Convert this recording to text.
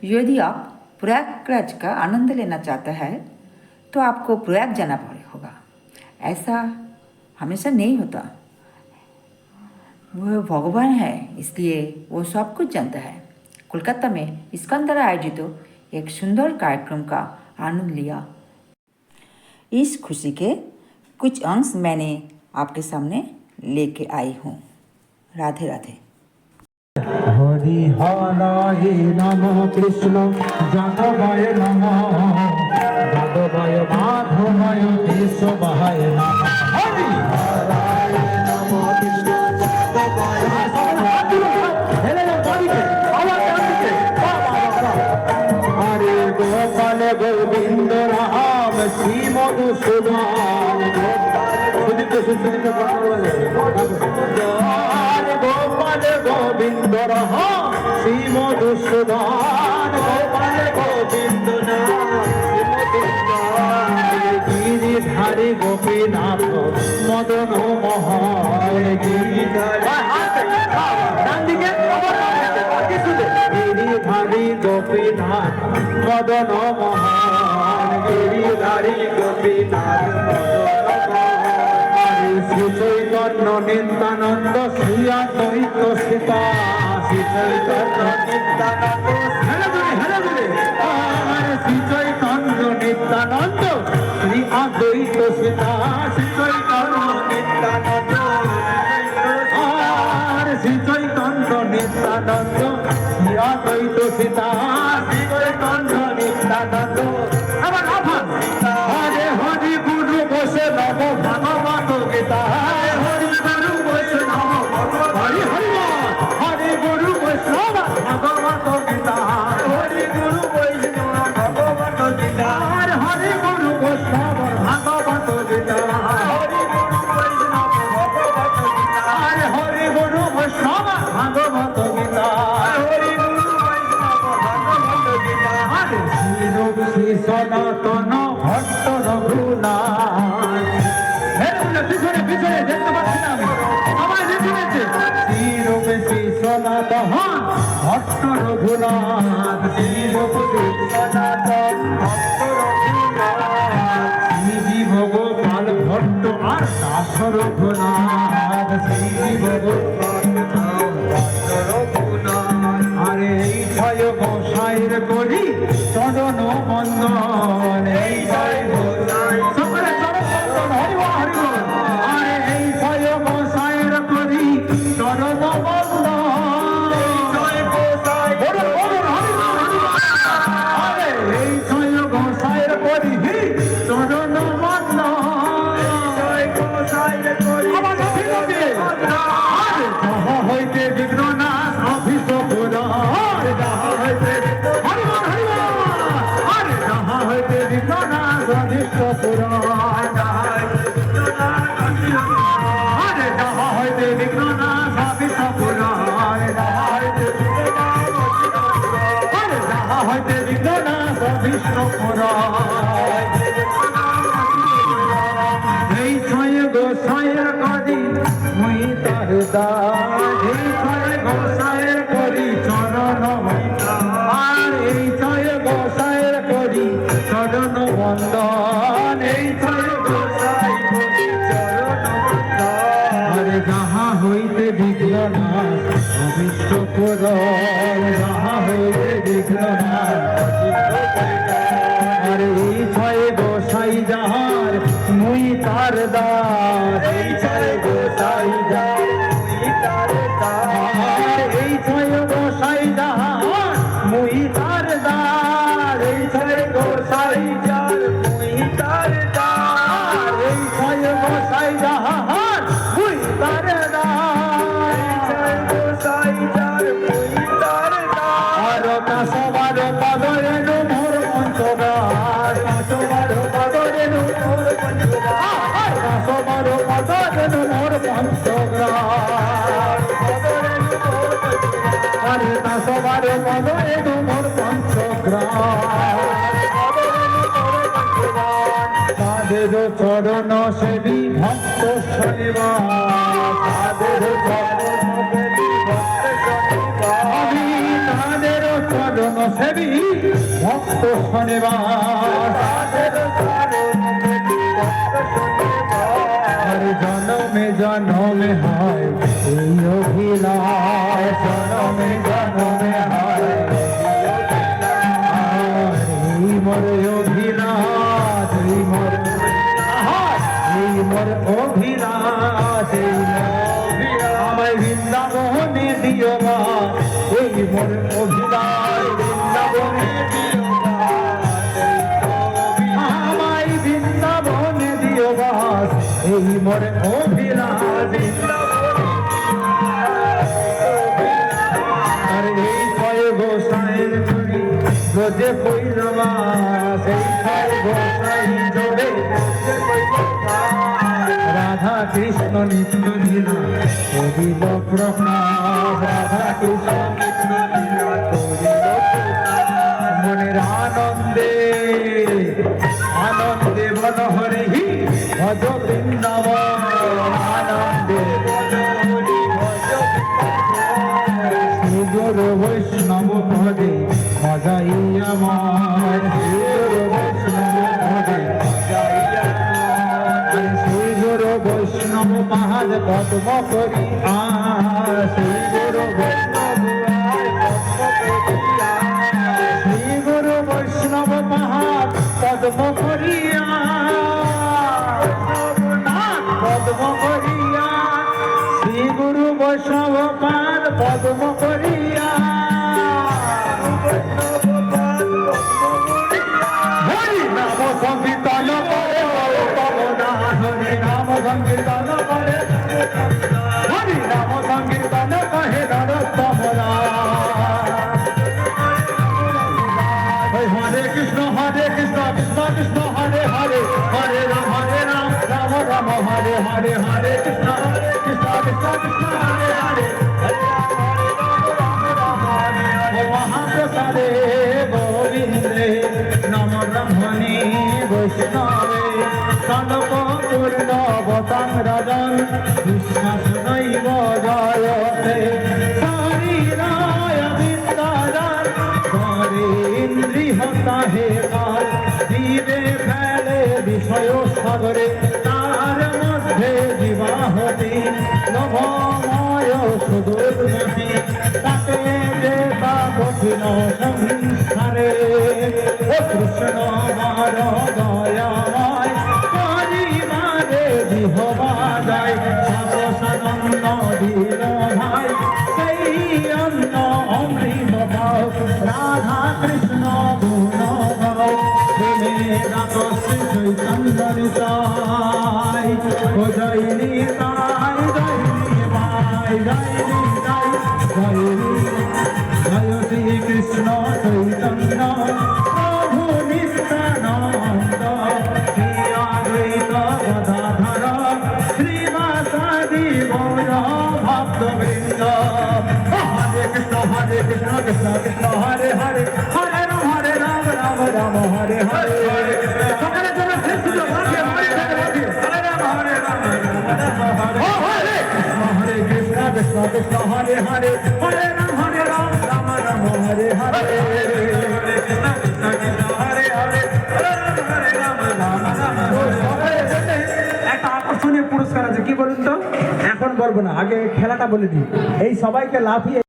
यदि आप प्रयागराज का आनंद लेना चाहते हैं तो आपको प्रयाग जाना होगा। ऐसा हमेशा नहीं होता। वह भगवान है, इसलिए वो सब कुछ जानता है। कोलकाता में इस्कॉन द्वारा आयोजित एक सुंदर कार्यक्रम का आनंद लिया। इस खुशी के कुछ अंश मैंने आपके सामने लेके आई हूँ। राधे राधे। हरि हराय नमः कृष्ण जादवाय नमः जादवाय माधवाय केशवाय नमः। हरि हराय नमः कृष्ण जादवाय हरे गोपाल गोविंद राम श्री मधुसूदन गोपाल गोविंद राम श्री मधुसूदन गोपाल गोविंद गिरिधारी गोपीनाथ मदन मोहन गिरिधारी गोपीनाथ मदन मोहन गिरिधारी गोपीनाथ শ্রী চৈতন্য নিত্যানন্দ শ্রী অদ্বৈত সীতা শ্রী চৈতন্য নিত্যানন্দ শ্রী চৈতন্য নিত্যানন্দ শ্রী অদ্বৈত সীতা শ্রী চৈতন্য নিত্যানন্দ শ্রী চৈতন্য নিত্যানন্দ শ্রী অদ্বৈত সীতা শ্রী চৈতন্য নিত্যানন্দ। হরে হরি গুরু বসে নব ভাগবত গীতা হরি গুরু বৈষ্ণব হরি হরি হরি গুরু বৈষ্ণব ভগবত গীতা হরি গুরু বৈষ্ণব ভগবত গীতা হরি গুরু বৈষ্ণব ভাগবত গীতা হরি গুরু বৈষ্ণব ভগবত গীতা হরি গুরু বৈষ্ণব ভাগবত গীতা হরি গুরু বৈষ্ণব ভাগবত গীতা শ্রী রূপ শ্রী সনাতন ভট্ট রঘুনাথ পিছনে পিছনে দেখতে পাচ্ছি না আমি সবাই দেখে নিচ্ছে শ্রী রূপ শ্রী সনাতন ভট্ট রঘুনাথ শ্রী রূপ শ্রী সনাতন ভট্ট রঘুনাথ শ্রী ভগবান ভট্ট আর দাস রঘুনাথ শ্রী ভগবান ভট্ট রঘুনাথ আরে এই ছয় গোসাইর করি চরণ বন্দন এই ছয় গোসাই সকলে চরণ বন্দন হরি বল হরি বল আরে এই ছয় গোসাইর করি চরণ বন্দন এই ছয় গোসাই বলুন বলুন হরি বল হরি বল আরে এই ছয় গোসাইর করি চরণ বন্দন এই ছয় গোসাইর করি আবার ঠিক আছে আরে যাহা হইতে বিঘ্ন নাশ অভিষ্ট পুরা আরে যাহা হইতে হরি বল হরি বল আরে যাহা হইতে বিঘ্ন নাশ অভিষ্ট পুরা আরে যাহা হইতে বিঘ্ন নাশ অভিষ্ট পুরা আরে যাহা হইতে বিঘ্ন নাশ অভিষ্ট পুরা এই ছয় গোসাইয়ের করি মুই তার দাস এই ছয় গোসাইয়ের করি চরণ আর এই ছয় গোসাইয়ের করি চরণ বন্দন এই ছয় গোসাই করি চরণ বন্দন আরে যাহা হইতে বিঘ্ন নাশ অভিষ্ট পুর যাহা হইতে বিঘ্ন নাশ আরে এই ছয় গোসাই যাহার মুই তার দাস এই ছয় গোসাই যাহার মুই তার দাস এই ছয় গোসাই যাহার মুই তার দাস এই ছয় গোসাই যাহার মুই তার দাস এই ছয় গোসাই যাহার মুই তার দাস এই ছয় গোসাই যাহার মুই তার দাস আর কাশবার পাদরে মোর পঞ্চদাস কাশবার পাদরে মোর পঞ্চদাস কাশবার পাদরে মোর পঞ্চগ্রাস আরে কাশবার পাদরে মোর পঞ্চগ্রাস তাদের চরণ সেবী ভক্ত শনিবার তাদের চরণ সেবী ভক্ত শনিবার আমি তাদের চরণ চরণ সেবী ভক্ত শনিবার আর জনমে জনমে হয় এই অভিলাষ জনমে জনমে হয় আর এই মোর অভিলাষ এই মোর অভিলাষ আমায় বৃন্দাবনে দিও মা এই মোর অভিলাষ বৃন্দাবনে দিও মা আমায় বৃন্দাবনে দিও বাস এই মোর অভিলাষ আর এই ছয় গোসাইয়ের জুড়ি রোজে পৈরবা সেই ছয় গোসাই জোড়ে রাধা কৃষ্ণ নিত্য লীলা করিল প্রকাশ রাধা কৃষ্ণ নিত্য লীলা করিল মনের আনন্দে আনন্দে বল হরি ভজ বৃন্দাবন আনন্দে শ্রীগুরু বৈষ্ণব পদে মজাইয়া মার শ্রীগুরু বৈষ্ণব পদে শ্রীগুরু বৈষ্ণব পাহাড় পদ্ম করি শ্রীগুরু বৈষ্ণব শ্রীগুরু বৈষ্ণব পাহাড় পদ্ম করিয়া পদ্ম করিয়া শ্রীগুরু বৈষ্ণব পাদ পদ্ম করিয়া হরি নাম সংকীর্তন করে হরি নাম সংকীর্তন করে হরি নাম সংকীর্তন কহে নরোত্তম হরে কৃষ্ণ কৃষ্ণ কৃষ্ণ হরে হরে হরে রাম রাম রাম হরে হরে হরে কৃষ্ণ কৃষ্ণ কৃষ্ণ কৃষ্ণ হরে হরে মহাপ্রসাদে গোবিন্দে নম ব্রহ্মণে বৈষ্ণবে কনক পূর্ণ বতাং রাজন বিশ্বাস নৈব জয়তে শরীরায় বিদ্যাদান করে ইন্দ্রিহতা হে কাল জীবে ফেলে বিষয় সাগরে তার মধ্যে জীবাহতি নভময় সুদূরমতি তাকে দেবা কঠিন সংসারে ও কৃষ্ণ মার দয়াময় পরিবারে বিহবা যায় সাধন দিল ভাই সেই অন্ন অমৃত পাও রাধা কৃষ্ণ গুণ গাও প্রেমে রাত শ্রী চৈতন্য সাই ও জয় নিতাই জয় নিমাই জয় নিতাই জয় জয় শ্রী কৃষ্ণ চৈতন্য প্রভু নিত্যানন্দ শ্রী অদ্বৈত গদাধর শ্রীবাসাদি গৌর ভক্তবৃন্দ হরে কৃষ্ণ কৃষ্ণ কৃষ্ণ হরে হরে হরে রাম রাম রাম হরে হরে সকলের জন্য শ্রেষ্ঠ হরে রাম হরে কৃষ্ণ কৃষ্ণ হরে হরে হরে রাম রাম রাম হরে হরে কৃষ্ণ কৃষ্ণ হরে হরে হরে রাম রাম সকলের জন্য একটা আকর্ষণীয় পুরস্কার আছে কি বলুন তো এখন বলবো না আগে খেলাটা বলে দিই এই সবাইকে লাফিয়ে